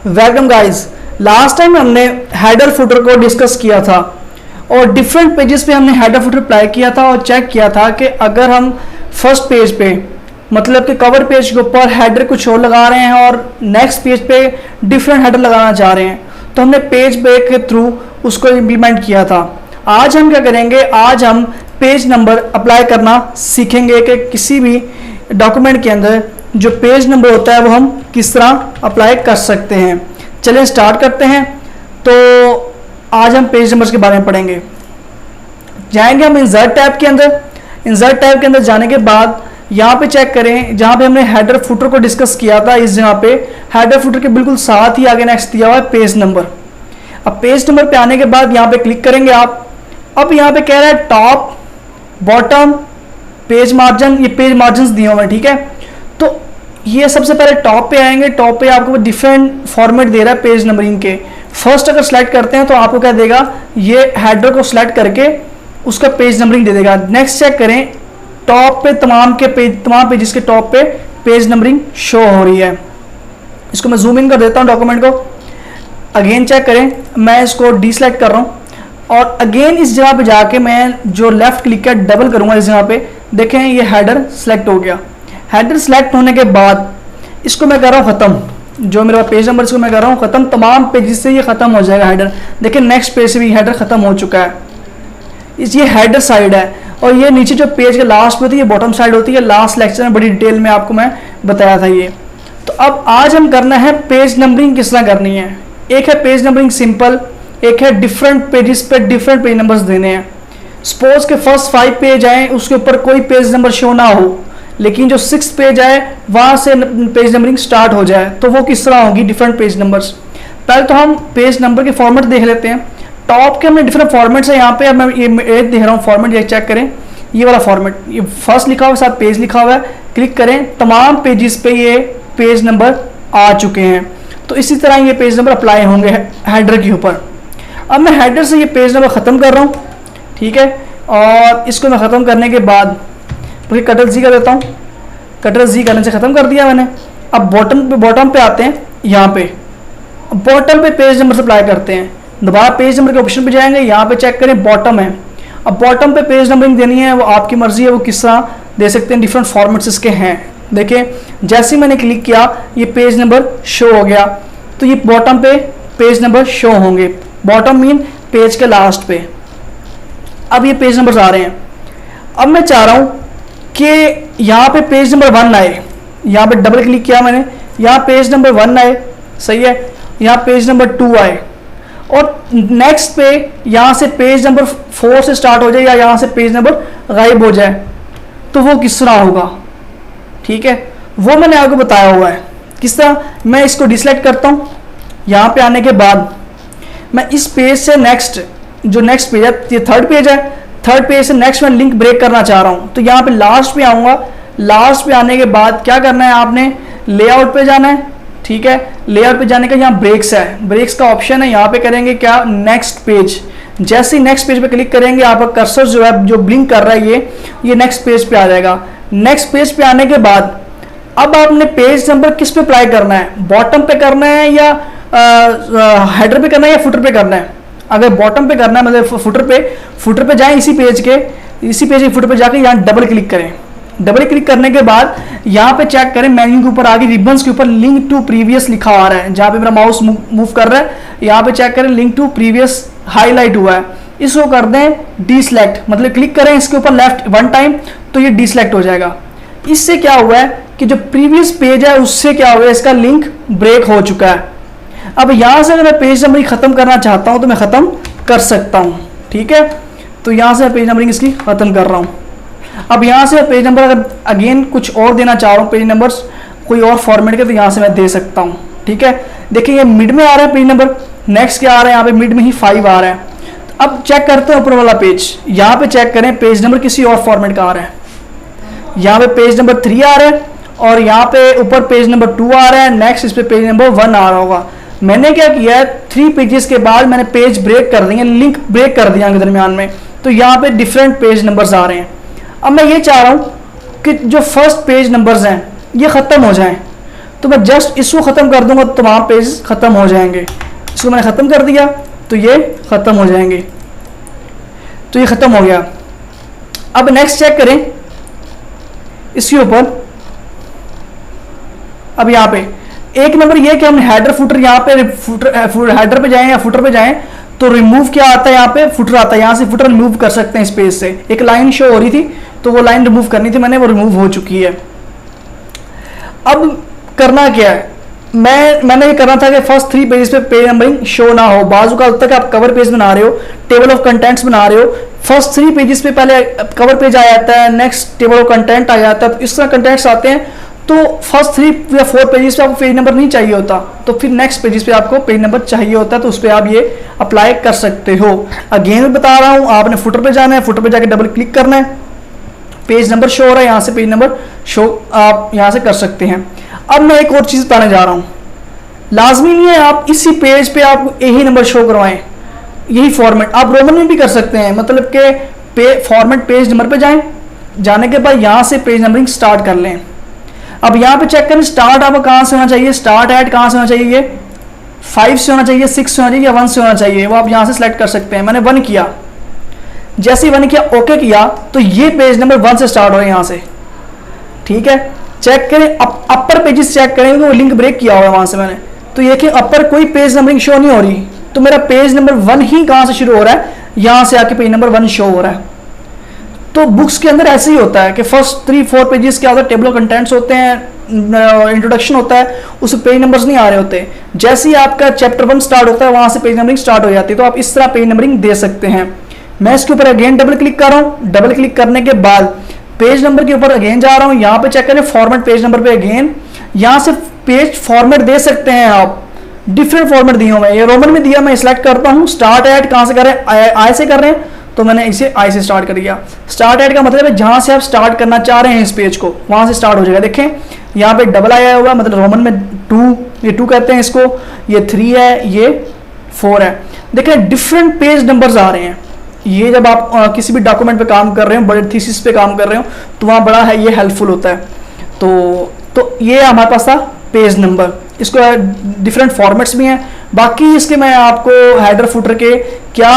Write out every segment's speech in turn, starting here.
Welcome guys. Last time हमने header footer को discuss किया था और डिफरेंट पेजेस पे हमने हेडर फुटर अप्लाई किया था और चेक किया था कि अगर हम फर्स्ट पेज पे मतलब कि कवर पेज के ऊपर हेडर कुछ और लगा रहे हैं और नेक्स्ट पेज पे डिफरेंट हेडर लगाना चाह रहे हैं तो हमने पेज ब्रेक के थ्रू उसको इम्प्लीमेंट किया था। आज हम क्या करेंगे, आज हम पेज नंबर अप्लाई करना सीखेंगे कि किसी भी डॉक्यूमेंट के अंदर जो पेज नंबर होता है वो हम किस तरह अप्लाई कर सकते हैं। चलिए स्टार्ट करते हैं। तो आज हम पेज नंबर्स के बारे में पढ़ेंगे। जाएंगे हम इंसर्ट टैब के अंदर। इंसर्ट टैब के अंदर जाने के बाद यहाँ पे चेक करें, जहाँ पे हमने हेडर फुटर को डिस्कस किया था इस जगह पे हेडर फुटर के बिल्कुल साथ ही आगे नेक्स्ट दिया हुआ है पेज नंबर। अब पेज नंबर पे आने के बाद यहाँ पे क्लिक करेंगे आप। अब यहाँ पे कह रहा है टॉप, बॉटम, पेज मार्जिन, ये पेज मार्जिन दिए हुए हैं, ठीक है। तो ये सबसे पहले टॉप पे आएंगे। टॉप पे आपको डिफरेंट फॉर्मेट दे रहा है पेज नंबरिंग के। फर्स्ट अगर सेलेक्ट करते हैं तो आपको क्या देगा, ये हेडर को सिलेक्ट करके उसका पेज नंबरिंग दे देगा। नेक्स्ट चेक करें, टॉप पे तमाम पेजेस के टॉप पे पेज नंबरिंग शो हो रही है। इसको मैं जूम इन कर देता हूँ डॉक्यूमेंट को। अगेन चेक करें, मैं इसको डीसेलेक्ट कर रहा हूँ और अगेन इस जगह पे जाके मैं जो लेफ्ट क्लिक किया डबल करूंगा इस जगह पे, देखें ये हेडर सेलेक्ट हो गया। हेडर सेलेक्ट होने के बाद इसको मैं कर रहा हूँ खत्म। जो मेरा पेज नंबर इसको मैं कर रहा हूँ खत्म, तमाम पेजेस से ये खत्म हो जाएगा हेडर। देखिए नेक्स्ट पेज से भी हेडर खत्म हो चुका है। ये हेडर साइड है और ये नीचे जो पेज के लास्ट पे होती है बॉटम साइड होती है। लास्ट लेक्चर में बड़ी डिटेल में आपको मैं बताया था ये। तो अब आज हम करना है पेज नंबरिंग किस तरह करनी है। एक है पेज नंबरिंग सिंपल, एक है डिफरेंट पेजेस पे डिफरेंट पेज नंबर्स देने हैं। सपोज के फर्स्ट 5 पेज आए उसके ऊपर कोई पेज नंबर शो ना हो, लेकिन जो 6 पेज आए वहां से पेज नंबरिंग स्टार्ट हो जाए, तो वो किस तरह होगी डिफरेंट पेज नंबर्स। पहले तो हम पेज नंबर के फॉर्मेट देख लेते हैं। टॉप के हमने डिफरेंट फॉर्मेट्स है यहाँ पे। अब मैं ये देख रहा हूँ फॉर्मेट, ये चेक करें, ये वाला फॉर्मेट, ये फर्स्ट लिखा हुआ है साथ पेज लिखा हुआ है। क्लिक करें, तमाम पेजेस पे ये पेज नंबर आ चुके हैं। तो इसी तरह ये पेज नंबर अप्लाई होंगे हेडर के ऊपर। अब मैं हेडर से ये पेज नंबर ख़त्म कर रहा हूँ, ठीक है। और इसको मैं ख़त्म करने के बाद फिर कंट्रोल जी कर देता हूँ। कंट्रोल जी करने से ख़त्म कर दिया मैंने। अब बॉटम पे आते हैं। यहाँ पे बॉटम पे पेज नंबर अप्लाई करते हैं। दोबारा पेज नंबर के ऑप्शन पे जाएंगे, यहाँ पे चेक करें बॉटम है। अब बॉटम पे पेज नंबरिंग देनी है, वो आपकी मर्जी है, वो किस तरह दे सकते हैं। डिफरेंट फॉर्मेट्स इसके हैं। देखिए जैसे ही मैंने क्लिक किया ये पेज नंबर शो हो गया। तो ये बॉटम पे पेज नंबर शो होंगे। बॉटम मीन पेज के लास्ट पे। अब ये पेज नंबर आ रहे हैं। अब मैं चाह रहा हूँ कि यहाँ पे पेज नंबर 1 आए। यहाँ पे डबल क्लिक किया मैंने, यहाँ पेज नंबर 1 आए, सही है। यहाँ पेज नंबर 2 आए और नेक्स्ट पे यहाँ से पेज नंबर 4 से स्टार्ट हो जाए या यहाँ से पेज नंबर गायब हो जाए, तो वो किस तरह होगा, ठीक है। वो मैंने आपको बताया हुआ है किस तरह। मैं इसको डिसेलेक्ट करता हूँ। यहाँ पे आने के बाद मैं इस पेज से नेक्स्ट पेज है, ये 3rd पेज है, 3rd पेज से नेक्स्ट मैं लिंक ब्रेक करना चाह रहा हूँ। तो यहाँ पे लास्ट पे आऊँगा। लास्ट पे आने के बाद क्या करना है, आपने लेआउट पे जाना है, ठीक है। लेआउट पे जाने का यहाँ ब्रेक्स है, ब्रेक्स का ऑप्शन है। यहाँ पे करेंगे क्या, नेक्स्ट पेज। जैसे ही नेक्स्ट पेज पे क्लिक करेंगे आपका कर्सर जो है जो ब्लिंक कर रहा है ये नेक्स्ट पेज पे आ जाएगा। नेक्स्ट पेज पे आने के बाद अब आपने पेज नंबर किस पे अप्लाई करना है, बॉटम पे करना है या हेडर पे करना है या फुटर पे करना है। अगर बॉटम पे करना है मतलब फुटर पे जाएं, इसी पेज के फुटर पे जाके यहाँ डबल क्लिक करें। डबल क्लिक करने के बाद यहाँ पे चेक करें मेन्यू के ऊपर आगे रिबन्स के ऊपर लिंक टू प्रीवियस लिखा आ रहा है। जहाँ पे मेरा माउस मूव कर रहा है यहाँ पे चेक करें लिंक टू प्रीवियस हाईलाइट हुआ है। इसको कर दें डीसेलेक्ट, मतलब क्लिक करें इसके ऊपर लेफ्ट 1 टाइम तो ये डीसेलेक्ट हो जाएगा। इससे क्या हुआ है कि जो प्रीवियस पेज है उससे क्या हुआ है, इसका लिंक ब्रेक हो चुका है। अब यहाँ से अगर मैं पेज नंबरिंग खत्म करना चाहता हूँ तो मैं खत्म कर सकता हूँ, ठीक है। तो यहाँ से मैं पेज नंबरिंग इसकी खत्म कर रहा हूँ। अब यहाँ से पेज नंबर अगर अगेन कुछ और देना चाह रहा हूँ, पेज नंबर्स कोई और फॉर्मेट के, तो यहाँ से मैं दे सकता हूँ, ठीक है। देखिए ये मिड में आ रहा है पेज नंबर, नेक्स्ट क्या आ रहा है, यहाँ पे मिड में ही 5 आ रहा है। तो अब चेक करते हैं ऊपर वाला पेज। यहाँ पे चेक करें पेज नंबर किसी और फॉर्मेट का आ रहा है। यहाँ पे पेज नंबर 3 आ रहा है और यहाँ पे ऊपर पेज नंबर 2 आ रहा है। नेक्स्ट इस पे पेज नंबर 1 आ रहा होगा। मैंने क्या किया है, 3 पेजेस के बाद मैंने पेज ब्रेक कर दिए, लिंक ब्रेक कर दिया दरमियान में। तो यहाँ पे डिफरेंट पेज नंबर्स आ रहे हैं। अब मैं ये चाह रहा हूँ कि जो फर्स्ट पेज नंबर्स हैं ये ख़त्म हो जाएं, तो मैं जस्ट इसको ख़त्म कर दूंगा तो तमाम पेज ख़त्म हो जाएंगे। इसको मैंने ख़त्म कर दिया तो ये ख़त्म हो जाएंगे, तो ये ख़त्म हो गया। अब नेक्स्ट चेक करें इसके ऊपर। अब यहाँ पे एक नंबर ये कि हम हेडर फुटर, यहाँ पे हेडर पे जाएं या फुटर पे जाएं तो रिमूव क्या आता है, यहाँ पे फुटर आता है, यहाँ से फुटर रिमूव कर सकते हैं इस पेज से। एक लाइन शो हो रही थी तो वो लाइन रिमूव करनी थी मैंने, वो रिमूव हो चुकी है। अब करना क्या है, मैंने ये करना था कि फर्स्ट 3 पेजेस पे पेज नंबरिंग शो ना हो। बाजू का तक आप कवर पेज बना रहे हो, टेबल ऑफ कंटेंट्स बना रहे हो, फर्स्ट 3 पेजेस पे पहले कवर पेज आ जाता है, नेक्स्ट टेबल ऑफ कंटेंट आ जाता है, तो इस तरह कंटेंट्स आते हैं। तो फर्स्ट 3 या 4 पेजेस पे आपको पेज नंबर नहीं चाहिए होता, तो फिर नेक्स्ट पेजेस पे आपको पेज नंबर चाहिए होता है, तो उस पर आप ये अप्लाई कर सकते हो। अगेन मैं बता रहा हूँ, आपने फुटर पे जाना है, फुटर पे जाके डबल क्लिक करना है, पेज नंबर शो हो रहा है, यहाँ से पेज नंबर शो आप यहाँ से कर सकते हैं। अब मैं एक और चीज़ बताने जा रहा हूँ, लाजमी नहीं है आप इसी पेज पे आप यही नंबर शो करवाएं, यही फॉर्मेट आप रोमन में भी कर सकते हैं। मतलब कि फॉर्मेट पेज नंबर पे जाएं, जाने के बाद यहाँ से पेज नंबरिंग स्टार्ट कर लें। अब यहाँ पे चेक करें स्टार्ट आपको कहाँ से होना चाहिए, स्टार्ट एट कहाँ से होना चाहिए, ये 5 से होना चाहिए, 6 से होना चाहिए या 1 से होना चाहिए, वो आप यहाँ से सिलेक्ट कर सकते हैं। मैंने 1 किया, जैसे ही 1 किया ओके किया तो ये पेज नंबर 1 से स्टार्ट हो रहा है यहाँ से, ठीक है। चेक करें अपर पेजेस चेक करें, वो लिंक ब्रेक किया हुआ है वहाँ से मैंने, तो ये कि अपर कोई पेज नंबरिंग शो नहीं हो रही, तो मेरा पेज नंबर 1 ही कहाँ से शुरू हो रहा है, यहाँ से आके पेज नंबर 1 शो हो रहा है। तो बुक्स के अंदर ऐसे ही होता है कि फर्स्ट 3-4 पेजेस के अंदर टेबल ऑफ कंटेंट्स होते हैं, इंट्रोडक्शन होता है, उस पेज नंबर्स नहीं आ रहे होते। जैसे ही आपका चैप्टर 1 स्टार्ट होता है वहाँ से पेज नंबरिंग स्टार्ट हो जाती है, तो आप इस तरह पेज नंबरिंग दे सकते हैं। मैं इसके ऊपर अगेन डबल क्लिक कर रहा हूँ, डबल क्लिक करने के बाद पेज नंबर के ऊपर अगेन जा रहा हूँ, यहाँ पे चेक करें फॉर्मेट पेज नंबर पे अगेन, यहाँ से पेज फॉर्मेट दे सकते हैं आप, डिफरेंट फॉर्मेट दिए हुए हैं। ये रोमन में दिया, मैं सिलेक्ट करता हूँ, स्टार्ट एट कहाँ से कर रहे हैं, आई से कर रहे हैं, तो मैंने इसे आई से स्टार्ट कर दिया। स्टार्ट एट का मतलब है जहाँ से आप स्टार्ट करना चाह रहे हैं इस पेज को, वहाँ से स्टार्ट हो जाएगा। देखें यहाँ पे डबल आया हुआ, मतलब रोमन में 2, ये 2 कहते हैं इसको, ये 3 है, ये 4 है। देखें डिफरेंट पेज नंबर्स आ रहे हैं। ये जब आप किसी भी डॉक्यूमेंट पे काम कर रहे हो, बड़े थीसिस पे काम कर रहे हो, तो वहाँ बड़ा है ये हेल्पफुल होता है। तो ये हमारे पास था पेज नंबर, इसको डिफरेंट फॉर्मेट्स भी हैं। बाकी इसके मैं आपको हेडर फुटर के क्या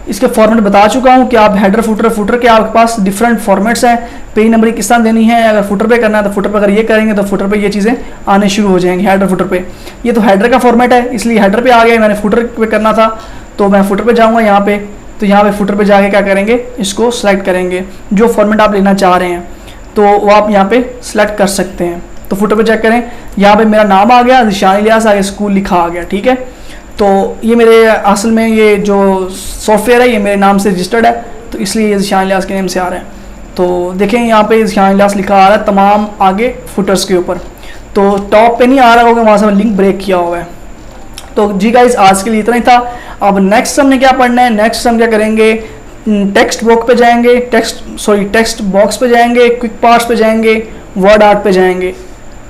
इसके फॉर्मेट बता चुका हूँ कि आप हेडर फुटर के आपके पास डिफरेंट फॉर्मेट्स हैं, पेज नंबर किस तरह देनी है। अगर फुटर पे करना है तो फुटर पे अगर ये करेंगे तो फुटर पे ये चीज़ें आने शुरू हो जाएंगी हेडर फुटर पे। ये तो हेडर का फॉर्मेट है इसलिए हेडर पे आ गया, मैंने फुटर पे करना था तो मैं फुटर पे जाऊँगा यहाँ पे, तो यहाँ पे फुटर पे जाके क्या करेंगे, इसको सेलेक्ट करेंगे जो फॉर्मेट आप लेना चाह रहे हैं, तो वो आप यहाँ पे सेलेक्ट कर सकते हैं। तो फुटर पे चेक करें, यहाँ पे मेरा नाम आ गया, ज़िशान इलियास आगे स्कूल लिखा आ गया, ठीक है। तो ये मेरे असल में ये जो सॉफ्टवेयर है ये मेरे नाम से रजिस्टर्ड है, तो इसलिए ये ज़िशान इलियास के नेम से आ रहा है। तो देखें यहाँ पे ज़िशान इलियास लिखा आ रहा है तमाम आगे फुटर्स के ऊपर, तो टॉप पे नहीं आ रहा होगा, वहाँ से लिंक ब्रेक किया हुआ है। तो जी गाइस आज के लिए इतना ही था। अब नेक्स्ट हमने क्या पढ़ना है, नेक्स्ट हम क्या करेंगे, टेक्स्ट बॉक्स पे जाएंगे, टेक्स्ट बॉक्स पे जाएंगे, क्विक पार्ट्स पे जाएंगे, वर्ड आर्ट पे जाएंगे।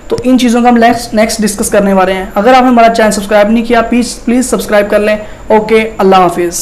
तो इन चीज़ों का हम नेक्स्ट डिस्कस करने वाले हैं। अगर आपने हमारा चैनल सब्सक्राइब नहीं किया प्लीज़ सब्सक्राइब कर लें। ओके, अल्लाह हाफिज़।